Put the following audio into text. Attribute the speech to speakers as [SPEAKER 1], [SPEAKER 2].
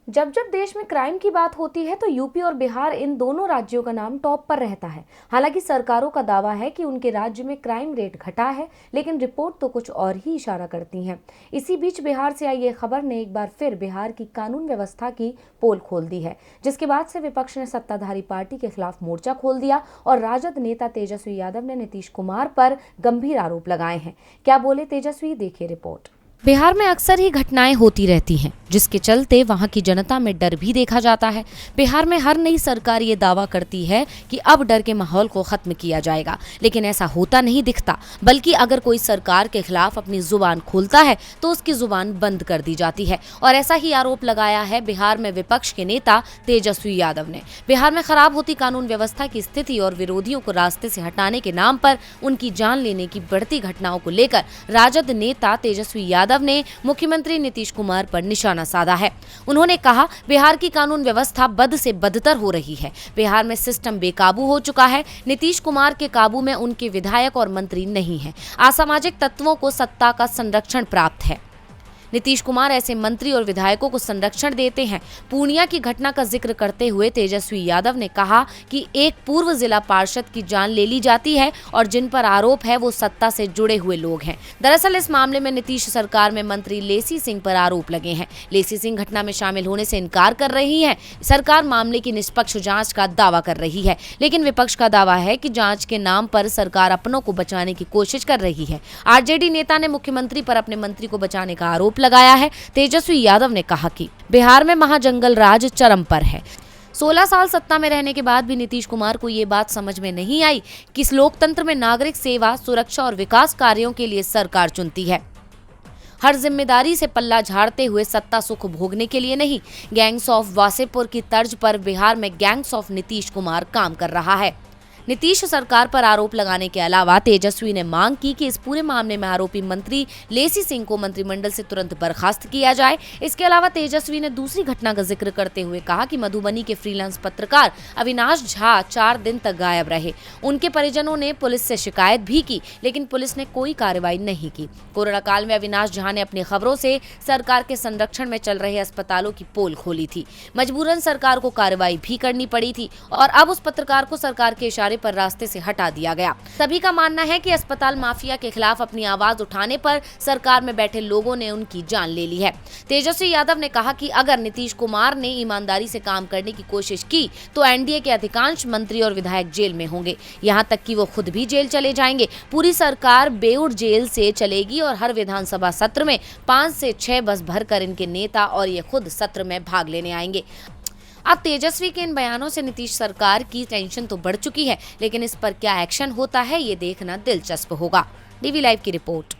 [SPEAKER 1] जब जब देश में क्राइम की बात होती है तो यूपी और बिहार इन दोनों राज्यों का नाम टॉप पर रहता है। हालांकि सरकारों का दावा है कि उनके राज्य में क्राइम रेट घटा है, लेकिन रिपोर्ट तो कुछ और ही इशारा करती है। इसी बीच बिहार से आई ये खबर ने एक बार फिर बिहार की कानून व्यवस्था की पोल खोल दी है, जिसके बाद से विपक्ष ने सत्ताधारी पार्टी के खिलाफ मोर्चा खोल दिया और राजद नेता तेजस्वी यादव ने नीतीश कुमार पर गंभीर आरोप लगाए हैं। क्या बोले तेजस्वी, देखिए रिपोर्ट। बिहार में अक्सर ही घटनाएं होती रहती हैं, जिसके चलते वहां की जनता में डर भी देखा जाता है। बिहार में हर नई सरकार ये दावा करती है कि अब डर के माहौल को खत्म किया जाएगा, लेकिन ऐसा होता नहीं दिखता। बल्कि अगर कोई सरकार के खिलाफ अपनी जुबान खोलता है तो उसकी जुबान बंद कर दी जाती है। और ऐसा ही आरोप लगाया है बिहार में विपक्ष के नेता तेजस्वी यादव ने। बिहार में खराब होती कानून व्यवस्था की स्थिति और विरोधियों को रास्ते से हटाने के नाम पर उनकी जान लेने की बढ़ती घटनाओं को लेकर राजद नेता तेजस्वी यादव ने मुख्यमंत्री नीतीश कुमार पर निशाना साधा है। उन्होंने कहा, बिहार की कानून व्यवस्था बद से बदतर हो रही है। बिहार में सिस्टम बेकाबू हो चुका है। नीतीश कुमार के काबू में उनके विधायक और मंत्री नहीं हैं। असामाजिक तत्वों को सत्ता का संरक्षण प्राप्त है। नीतीश कुमार ऐसे मंत्री और विधायकों को संरक्षण देते हैं। पूर्णिया की घटना का जिक्र करते हुए तेजस्वी यादव ने कहा कि एक पूर्व जिला पार्षद की जान ले ली जाती है और जिन पर आरोप है वो सत्ता से जुड़े हुए लोग हैं। दरअसल इस मामले में नीतीश सरकार में मंत्री लेसी सिंह पर आरोप लगे हैं। लेसी सिंह घटना में शामिल होने से इनकार कर रही है। सरकार मामले की निष्पक्ष जाँच का दावा कर रही है, लेकिन विपक्ष का दावा है कि जाँच के नाम पर सरकार अपनों को बचाने की कोशिश कर रही है। आरजेडी नेता ने मुख्यमंत्री पर अपने मंत्री को बचाने का आरोप लगाया है। तेजस्वी यादव ने कहा कि बिहार में महाजंगल राज चरम पर है। 16 साल सत्ता में रहने के बाद भी नीतीश कुमार को ये बात समझ में नहीं आई कि इस लोकतंत्र में नागरिक सेवा, सुरक्षा और विकास कार्यों के लिए सरकार चुनती है। हर जिम्मेदारी से पल्ला झाड़ते हुए सत्ता सुख भोगने के लिए नहीं। गैंग्स ऑफ वासेपुर की तर्ज पर बिहार में गैंग्स ऑफ नीतीश कुमार काम कर रहा है। नीतीश सरकार पर आरोप लगाने के अलावा तेजस्वी ने मांग की कि इस पूरे मामले में आरोपी मंत्री लेसी सिंह को मंत्रिमंडल से तुरंत बर्खास्त किया जाए। इसके अलावा तेजस्वी ने दूसरी घटना का जिक्र करते हुए कहा कि मधुबनी के फ्रीलांस पत्रकार अविनाश झा 4 दिन तक गायब रहे। उनके परिजनों ने पुलिस से शिकायत भी की, लेकिन पुलिस ने कोई कार्रवाई नहीं की। कोरोना काल में अविनाश झा ने अपनी खबरों से सरकार के संरक्षण में चल रहे अस्पतालों की पोल खोली थी। मजबूरन सरकार को कार्रवाई भी करनी पड़ी थी और अब उस पत्रकार को सरकार के इशारे पर रास्ते से हटा दिया गया। सभी का मानना है कि अस्पताल माफिया के खिलाफ अपनी आवाज उठाने पर सरकार में बैठे लोगों ने उनकी जान ले ली है। तेजस्वी यादव ने कहा कि अगर नीतीश कुमार ने ईमानदारी से काम करने की कोशिश की तो एनडीए के अधिकांश मंत्री और विधायक जेल में होंगे, यहां तक कि वो खुद भी जेल चले जाएंगे। पूरी सरकार बेऊर जेल से चलेगी और हर विधानसभा सत्र में 5 से 6 बस भरकर इनके नेता और ये खुद सत्र में भाग लेने आएंगे। अब तेजस्वी के इन बयानों से नीतीश सरकार की टेंशन तो बढ़ चुकी है, लेकिन इस पर क्या एक्शन होता है ये देखना दिलचस्प होगा। डीवी लाइव की रिपोर्ट।